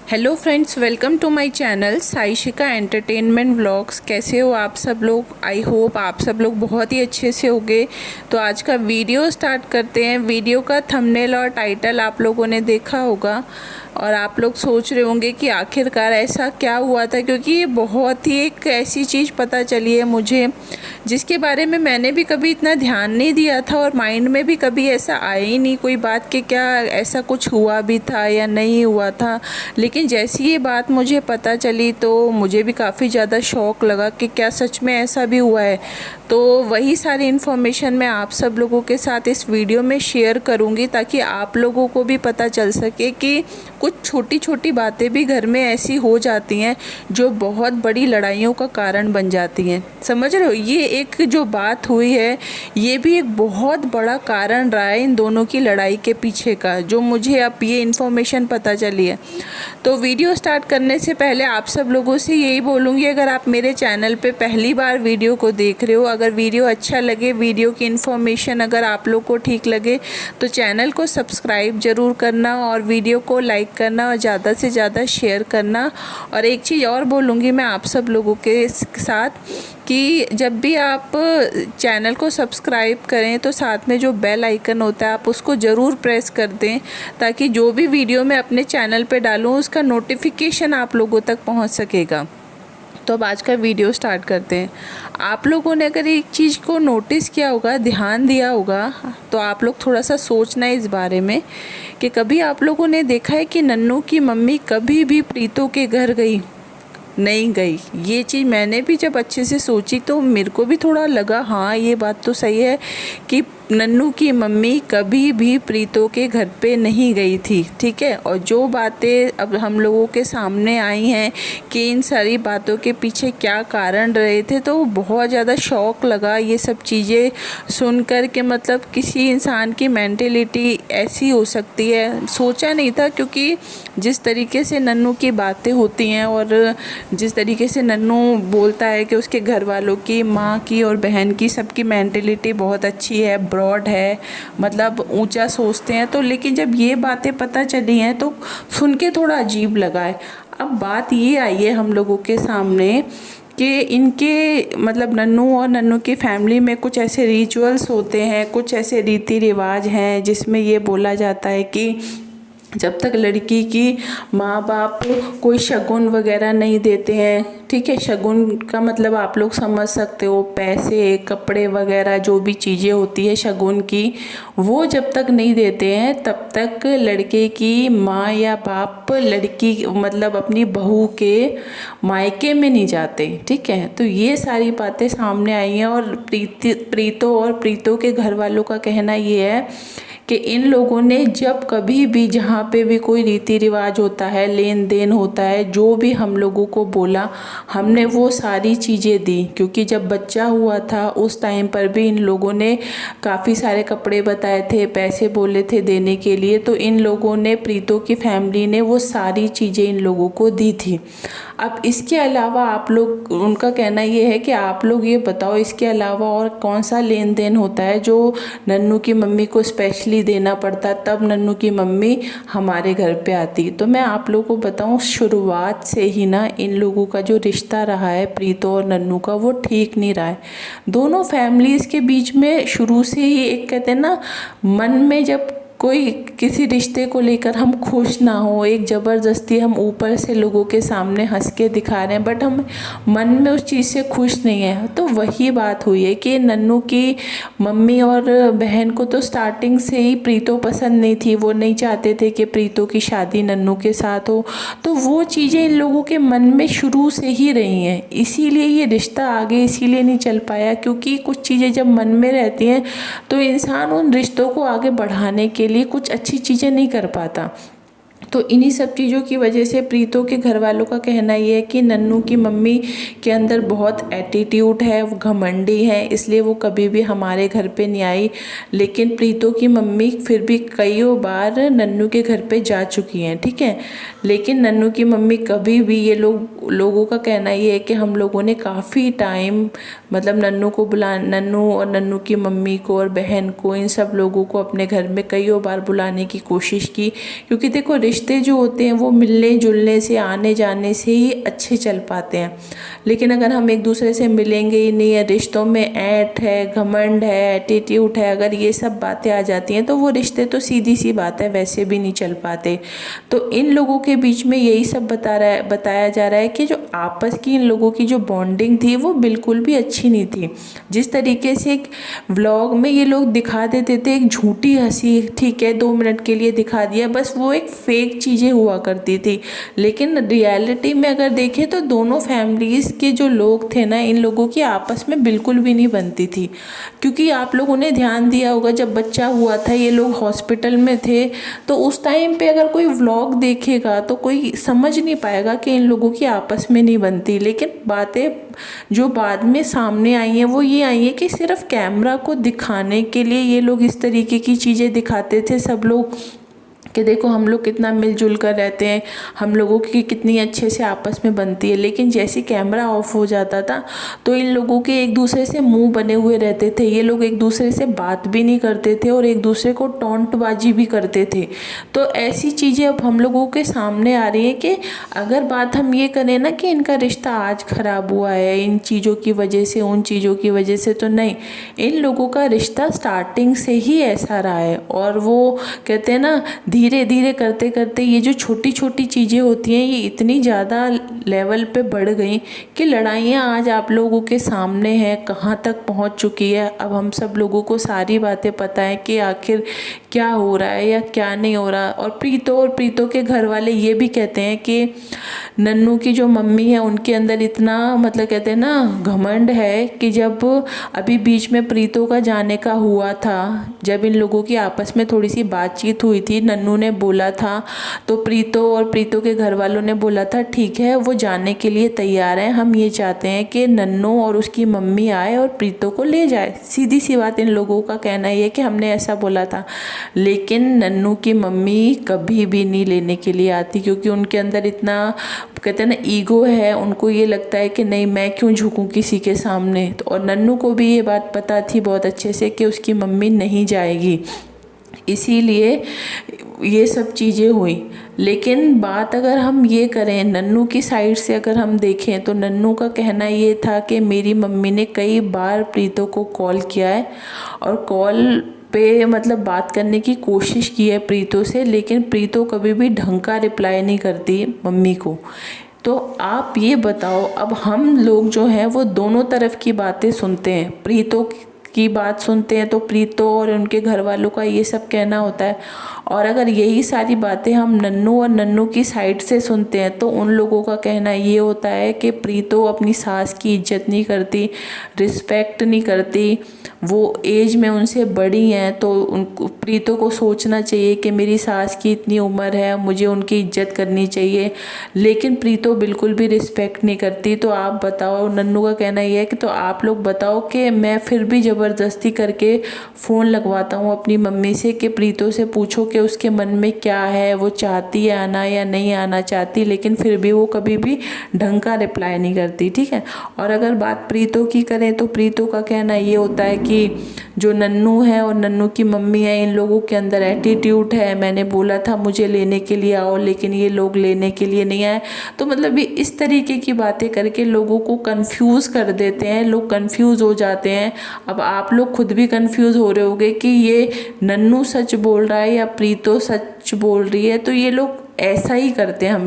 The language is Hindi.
Hello friends, welcome to my channel Saishika entertainment vlogs. कैसे हो आप सब लोग? आई होप आप सब लोग बहुत ही अच्छे से होंगे। तो आज का वीडियो स्टार्ट करते हैं। वीडियो का थंबनेल और टाइटल आप लोगों ने देखा होगा और आप लोग सोच रहे होंगे कि आखिरकार ऐसा क्या हुआ था, क्योंकि ये बहुत ही एक ऐसी चीज़ पता चली है मुझे जिसके बारे में मैंने भी कभी इतना ध्यान नहीं दिया था और माइंड में भी कभी ऐसा आया ही नहीं कोई बात कि क्या ऐसा कुछ हुआ भी था या नहीं हुआ था। लेकिन जैसी ये बात मुझे पता चली तो मुझे भी काफ़ी ज़्यादा शौक़ लगा कि क्या सच में ऐसा भी हुआ है। तो वही सारी इन्फॉर्मेशन मैं आप सब लोगों के साथ इस वीडियो में शेयर करूंगी ताकि आप लोगों को भी पता चल सके कि कुछ छोटी छोटी बातें भी घर में ऐसी हो जाती हैं जो बहुत बड़ी लड़ाइयों का कारण बन जाती हैं। समझ रहे हो? ये एक जो बात हुई है ये भी एक बहुत बड़ा कारण रहा है इन दोनों की लड़ाई के पीछे का, जो मुझे अब ये इन्फॉर्मेशन पता चली है। तो वीडियो स्टार्ट करने से पहले आप सब लोगों से यही बोलूँगी, अगर आप मेरे चैनल पे पहली बार वीडियो को देख रहे हो, अगर वीडियो अच्छा लगे, वीडियो की इन्फॉर्मेशन अगर आप लोग को ठीक लगे तो चैनल को सब्सक्राइब ज़रूर करना और वीडियो को लाइक करना और ज़्यादा से ज़्यादा शेयर करना। और एक चीज़ और बोलूँगी मैं आप सब लोगों के साथ कि जब भी आप चैनल को सब्सक्राइब करें तो साथ में जो बेल आइकन होता है आप उसको ज़रूर प्रेस कर दें ताकि जो भी वीडियो मैं अपने चैनल पे डालूँ उसका नोटिफिकेशन आप लोगों तक पहुंच सकेगा। तो अब आज का वीडियो स्टार्ट करते हैं। आप लोगों ने अगर एक चीज़ को नोटिस किया होगा, ध्यान दिया होगा, तो आप लोग थोड़ा सा सोचना है इस बारे में कि कभी आप लोगों ने देखा है कि नन्नू की मम्मी कभी भी प्रीतों के घर गई? नहीं गई। ये चीज़ मैंने भी जब अच्छे से सोची तो मेरे को भी थोड़ा लगा हाँ ये बात तो सही है कि नन्नू की मम्मी कभी भी प्रीतों के घर पे नहीं गई थी। ठीक है। और जो बातें अब हम लोगों के सामने आई हैं कि इन सारी बातों के पीछे क्या कारण रहे थे, तो बहुत ज़्यादा शौक़ लगा ये सब चीज़ें सुनकर के। मतलब किसी इंसान की मेंटेलिटी ऐसी हो सकती है, सोचा नहीं था, क्योंकि जिस तरीके से नन्नू की बातें होती हैं और जिस तरीके से नन्नू बोलता है कि उसके घर वालों की, माँ की और बहन की, सबकी मेंटेलिटी बहुत अच्छी है, ब्रॉड है, मतलब ऊंचा सोचते हैं। तो लेकिन जब ये बातें पता चली हैं तो सुन के थोड़ा अजीब लगा है। अब बात ये आई है हम लोगों के सामने कि इनके मतलब नन्नू और नन्नू की फैमिली में कुछ ऐसे रिचुअल्स होते हैं, कुछ ऐसे रीति रिवाज हैं जिसमें ये बोला जाता है कि जब तक लड़की की माँ बाप कोई शगुन वगैरह नहीं देते हैं, ठीक है, शगुन का मतलब आप लोग समझ सकते हो, पैसे, कपड़े वगैरह जो भी चीज़ें होती है शगुन की, वो जब तक नहीं देते हैं तब तक लड़के की माँ या बाप लड़की मतलब अपनी बहू के मायके में नहीं जाते। ठीक है। तो ये सारी बातें सामने आई हैं और प्रीतो और प्रीतो के घर वालों का कहना ये है कि इन लोगों ने जब कभी भी जहाँ पे भी कोई रीति रिवाज होता है, लेन देन होता है, जो भी हम लोगों को बोला हमने वो सारी चीज़ें दी। क्योंकि जब बच्चा हुआ था उस टाइम पर भी इन लोगों ने काफ़ी सारे कपड़े बताए थे, पैसे बोले थे देने के लिए, तो इन लोगों ने, प्रीतो की फैमिली ने वो सारी चीज़ें इन लोगों को दी थी। अब इसके अलावा आप लोग, उनका कहना ये है कि आप लोग ये बताओ इसके अलावा और कौन सा लेन देन होता है जो नन्नू की मम्मी को स्पेशली देना पड़ता, तब नन्नू की मम्मी हमारे घर पे आती। तो मैं आप लोगों को बताऊं, शुरुआत से ही ना इन लोगों का जो रिश्ता रहा है प्रीतो और नन्नू का, वो ठीक नहीं रहा है। दोनों फैमिलीज़ के बीच में शुरू से ही एक, कहते हैं ना, मन में जब कोई किसी रिश्ते को लेकर हम खुश ना हो, एक ज़बरदस्ती हम ऊपर से लोगों के सामने हंस के दिखा रहे हैं बट हम मन में उस चीज़ से खुश नहीं है। तो वही बात हुई है कि नन्नू की मम्मी और बहन को तो स्टार्टिंग से ही प्रीतो पसंद नहीं थी, वो नहीं चाहते थे कि प्रीतो की शादी नन्नू के साथ हो। तो वो चीज़ें इन लोगों के मन में शुरू से ही रही हैं, इसीलिए ये रिश्ता आगे इसीलिए नहीं चल पाया, क्योंकि कुछ चीज़ें जब मन में रहती हैं तो इंसान उन रिश्तों को आगे बढ़ाने के लिए कुछ अच्छी चीज़ें नहीं कर पाता। तो इन्हीं सब चीज़ों की वजह से प्रीतो के घर वालों का कहना ये है कि नन्नू की मम्मी के अंदर बहुत एटीट्यूड है, वो घमंडी है, इसलिए वो कभी भी हमारे घर पे नहीं आई। लेकिन प्रीतो की मम्मी फिर भी कई बार नन्नू के घर पे जा चुकी हैं। ठीक है। लेकिन नन्नू की मम्मी कभी भी, ये लोगों का कहना ये है कि हम लोगों ने काफ़ी टाइम मतलब नन्नू और नन्नू की मम्मी को और बहन को, इन सब लोगों को अपने घर में कई बार बुलाने की कोशिश की, क्योंकि देखो रिश्ते जो होते हैं वो मिलने जुलने से, आने जाने से ही अच्छे चल पाते हैं। लेकिन अगर हम एक दूसरे से मिलेंगे ही नहीं है, रिश्तों में ऐंठ है, घमंड है, एटीट्यूड है, अगर ये सब बातें आ जाती हैं तो वो रिश्ते तो सीधी सी बात है वैसे भी नहीं चल पाते। तो इन लोगों के बीच में यही सब बताया जा रहा है कि जो आपस की इन लोगों की जो बॉन्डिंग थी वो बिल्कुल भी अच्छी नहीं थी। जिस तरीके से एक व्लॉग में ये लोग दिखा देते थे, एक झूठी हंसी, ठीक है 2 मिनट के लिए दिखा दिया, बस वो एक फेक चीज़ें हुआ करती थी। लेकिन रियलिटी में अगर देखें तो दोनों फैमिलीज़ के जो लोग थे ना, इन लोगों की आपस में बिल्कुल भी नहीं बनती थी। क्योंकि आप लोगों ने ध्यान दिया होगा जब बच्चा हुआ था, ये लोग हॉस्पिटल में थे, तो उस टाइम पे अगर कोई व्लॉग देखेगा तो कोई समझ नहीं पाएगा कि इन लोगों की आपस में नहीं बनती। लेकिन बातें जो बाद में सामने आई हैं वो ये आई है कि सिर्फ कैमरा को दिखाने के लिए ये लोग इस तरीके की चीज़ें दिखाते थे सब लोग, कि देखो हम लोग कितना मिलजुल कर रहते हैं, हम लोगों की कितनी अच्छे से आपस में बनती है। लेकिन जैसे कैमरा ऑफ हो जाता था तो इन लोगों के एक दूसरे से मुंह बने हुए रहते थे, ये लोग एक दूसरे से बात भी नहीं करते थे और एक दूसरे को टॉन्टबाजी भी करते थे। तो ऐसी चीज़ें अब हम लोगों के सामने आ रही हैं कि अगर बात हम ये करें ना कि इनका रिश्ता आज ख़राब हुआ है इन चीज़ों की वजह से, उन चीज़ों की वजह से, तो नहीं, इन लोगों का रिश्ता स्टार्टिंग से ही ऐसा रहा है। और वो कहते हैं ना, धीरे धीरे करते करते ये जो छोटी छोटी चीज़ें होती हैं ये इतनी ज़्यादा लेवल पे बढ़ गई कि लड़ाइयाँ आज आप लोगों के सामने हैं, कहाँ तक पहुँच चुकी है। अब हम सब लोगों को सारी बातें पता है कि आखिर क्या हो रहा है या क्या नहीं हो रहा। और प्रीतो के घर वाले ये भी कहते हैं कि नन्नू की जो मम्मी है उनके अंदर इतना, मतलब कहते हैं ना, घमंड है कि जब अभी बीच में प्रीतो का जाने का हुआ था, जब इन लोगों की आपस में थोड़ी सी बातचीत हुई थी, नन्नू ने बोला था, तो प्रीतो और प्रीतो के घर वालों ने बोला था ठीक है वो जाने के लिए तैयार हैं, हम ये चाहते हैं कि नन्नू और उसकी मम्मी आए और प्रीतो को ले जाए। सीधी सी बात इन लोगों का कहना ये है कि हमने ऐसा बोला था। लेकिन नन्नू की मम्मी कभी भी नहीं लेने के लिए आती, क्योंकि उनके अंदर इतना, कहते हैं ना, ईगो है। उनको ये लगता है कि नहीं, मैं क्यों झुकूं किसी के सामने। तो और नन्नू को भी ये बात पता थी बहुत अच्छे से कि उसकी मम्मी नहीं जाएगी, इसीलिए ये सब चीज़ें हुई। लेकिन बात अगर हम ये करें नन्नू की साइड से अगर हम देखें तो नन्नू का कहना ये था कि मेरी मम्मी ने कई बार प्रीतो को कॉल किया है और कॉल पे मतलब बात करने की कोशिश की है प्रीतो से, लेकिन प्रीतो कभी भी ढंग का रिप्लाई नहीं करती मम्मी को। तो आप ये बताओ, अब हम लोग जो हैं वो दोनों तरफ की बातें सुनते हैं, प्रीतो की बात सुनते हैं तो प्रीतो और उनके घर वालों का ये सब कहना होता है, और अगर यही सारी बातें हम नन्नू और नन्नू की साइड से सुनते हैं तो उन लोगों का कहना ये होता है कि प्रीतो अपनी सास की इज्जत नहीं करती, रिस्पेक्ट नहीं करती, वो एज में उनसे बड़ी हैं, तो उनको, प्रीतो को सोचना चाहिए कि मेरी सास की इतनी उम्र है, मुझे उनकी इज्जत करनी चाहिए। लेकिन प्रीतो बिल्कुल भी रिस्पेक्ट नहीं करती। तो आप बताओ, नन्नू का कहना ये है कि तो आप लोग बताओ कि मैं फिर भी ज़बरदस्ती करके फ़ोन लगवाता हूँ अपनी मम्मी से कि प्रीतो से पूछो कि उसके मन में क्या है, वो चाहती है आना या नहीं आना चाहती, लेकिन फिर भी वो कभी भी ढंग का रिप्लाई नहीं करती, ठीक है। और अगर बात प्रीतो की करें तो प्रीतो का कहना ये होता है कि जो नन्नू है और नन्नू की मम्मी है, इन लोगों के अंदर एटीट्यूड है, मैंने बोला था मुझे लेने के लिए आओ लेकिन ये लोग लेने के लिए नहीं आए। तो मतलब ये इस तरीके की बातें करके लोगों को कंफ्यूज कर देते हैं, लोग कंफ्यूज हो जाते हैं। अब आप लोग खुद भी कंफ्यूज हो रहे होंगे कि ये नन्नू सच बोल रहा है या प्रीतो सच बोल रही है। तो ये लोग ऐसा ही करते हैं हमेशा।